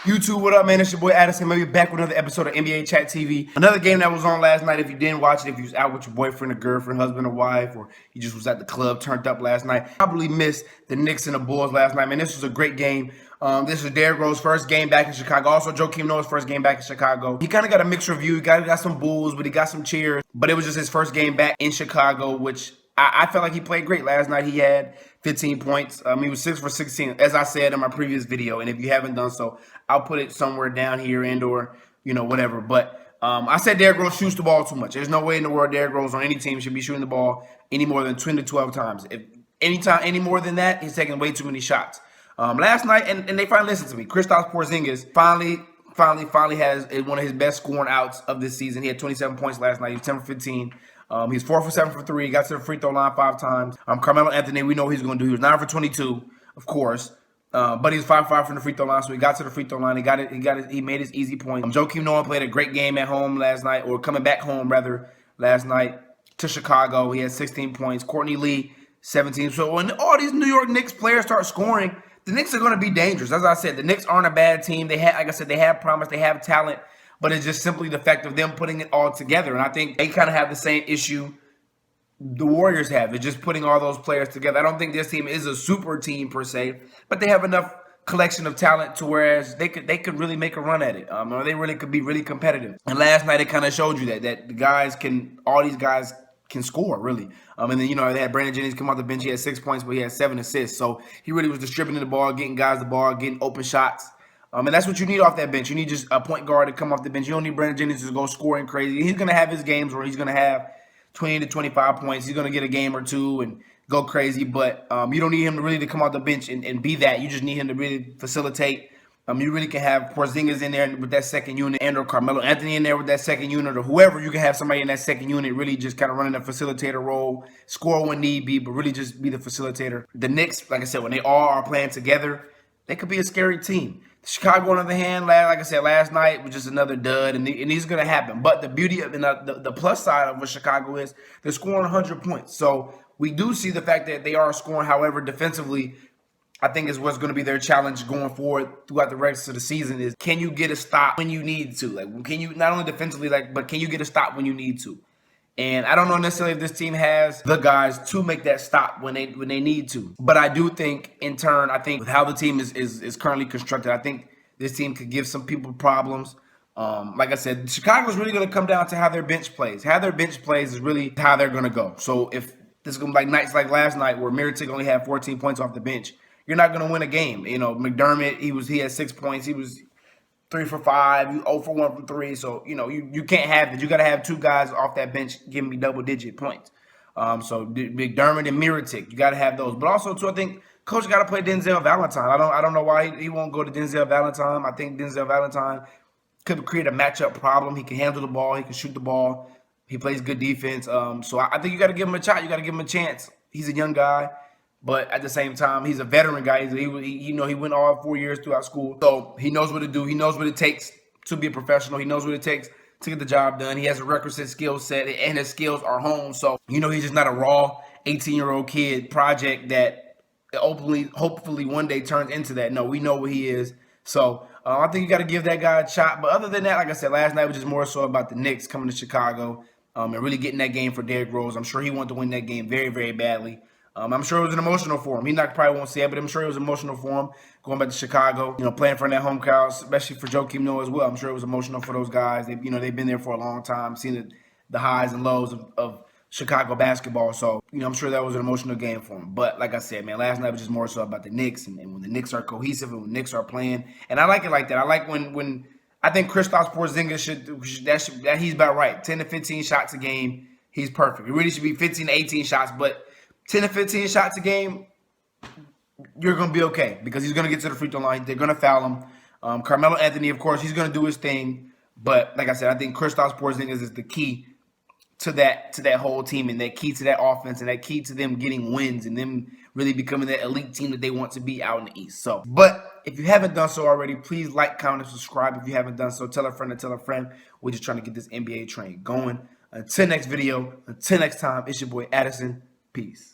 YouTube, what up, man? It's your boy Addison. Maybe back with another episode of NBA Chat TV. Another game that was on last night. If you didn't watch it, if you was out with your boyfriend or girlfriend, husband or wife, or you just was at the club, turned up last night, probably missed the Knicks and the Bulls last night. Man, this was a great game. This was Derrick Rose's first game back in Chicago. Also, Joakim Noah's first game back in Chicago. He kind of got a mixed review. He got some boos, but he got some cheers. But it was just his first game back in Chicago, which I felt like he played great last night. He had 15 points. He was 6 for 16, as I said in my previous video. And if you haven't done so, I'll put it somewhere down here and or, whatever. But I said Derrick Rose shoots the ball too much. There's no way in the world Derrick Rose on any team should be shooting the ball any more than 10 to 12 times. If any more than that, he's taking way too many shots. Last night, and they finally listened to me, Kristaps Porzingis finally has one of his best scoring outs of this season. He had 27 points last night. He was 10 for 15. He's 4 for 7 for 3. He got to the free throw line 5 times. Carmelo Anthony, we know what he's going to do. He was 9 for 22, of course. But he's 5-5 from the free throw line, so he got to the free throw line. He made his easy point. Joakim Noah played a great game at home last night, or coming back home rather last night to Chicago. He had 16 points. Courtney Lee 17. So when all these New York Knicks players start scoring, the Knicks are going to be dangerous. As I said, the Knicks aren't a bad team. They have promise, they have talent, but it's just simply the fact of them putting it all together. And I think they kind of have the same issue the Warriors have. It's just putting all those players together. I don't think this team is a super team per se, but they have enough collection of talent to whereas they could really make a run at it. Or they really could be really competitive. And last night it kind of showed you that all these guys can score really. And then they had Brandon Jennings come off the bench. He had 6 points, but he had 7 assists. So he really was distributing the ball, getting guys the ball, getting open shots. And that's what you need off that bench. You need just a point guard to come off the bench. You don't need Brandon Jennings to go scoring crazy. He's going to have his games where he's going to have 20 to 25 points. He's going to get a game or two and go crazy. But you don't need him to come off the bench and be that. You just need him to really facilitate. You really can have Porzingis in there with that second unit and or Carmelo Anthony in there with that second unit or whoever. You can have somebody in that second unit really just kind of running a facilitator role, score when need be, but really just be the facilitator. The Knicks, like I said, when they all are playing together, they could be a scary team. Chicago, on the other hand, like I said, last night was just another dud, and these are going to happen. But the beauty of the plus side of what Chicago is, they're scoring 100 points. So we do see the fact that they are scoring. However, defensively, I think is what's going to be their challenge going forward throughout the rest of the season is can you get a stop when you need to? Like, can you not only defensively, but can you get a stop when you need to? And I don't know necessarily if this team has the guys to make that stop when they need to. But I do think, in turn, with how the team is currently constructed, I think this team could give some people problems. Like I said, Chicago's really going to come down to how their bench plays. How their bench plays is really how they're going to go. So if this is going to be like nights like last night where Mirotic only had 14 points off the bench, you're not going to win a game. McDermott, he had 6 points. He was 3 for 5, 0 for 1 from 3. So, you can't have that. You got to have two guys off that bench giving me double-digit points. So McDermott and Mirotic, you got to have those. But also, too, I think Coach got to play Denzel Valentine. I don't know why he won't go to Denzel Valentine. I think Denzel Valentine could create a matchup problem. He can handle the ball. He can shoot the ball. He plays good defense. So I think you got to give him a shot. You got to give him a chance. He's a young guy. But at the same time, he's a veteran guy. He went all 4 years throughout school. So he knows what to do. He knows what it takes to be a professional. He knows what it takes to get the job done. He has a requisite skill set, and his skills are honed. So, he's just not a raw 18-year-old kid project that hopefully one day turns into that. No, we know what he is. So I think you got to give that guy a shot. But other than that, like I said, last night was just more so about the Knicks coming to Chicago and really getting that game for Derrick Rose. I'm sure he wanted to win that game very, very badly. I'm sure it was an emotional for him. He probably won't say it, but I'm sure it was emotional for him going back to Chicago, playing for that home crowd, especially for Joakim Noah as well. I'm sure it was emotional for those guys. They've been there for a long time, seen the highs and lows of Chicago basketball. So, I'm sure that was an emotional game for him. But like I said, man, last night was just more so about the Knicks and when the Knicks are cohesive and when the Knicks are playing. And I like it like that. I like when I think Kristaps Porzingis that he's about right. 10 to 15 shots a game, he's perfect. It really should be 15 to 18 shots, but 10 to 15 shots a game, you're going to be okay because he's going to get to the free throw line. They're going to foul him. Carmelo Anthony, of course, he's going to do his thing. But like I said, I think Kristaps Porzingis is the key to that whole team and that key to that offense and that key to them getting wins and them really becoming that elite team that they want to be out in the East. So, but if you haven't done so already, please like, comment, and subscribe. If you haven't done so, tell a friend to tell a friend. We're just trying to get this NBA train going. Until next video, until next time, it's your boy Addison. Peace.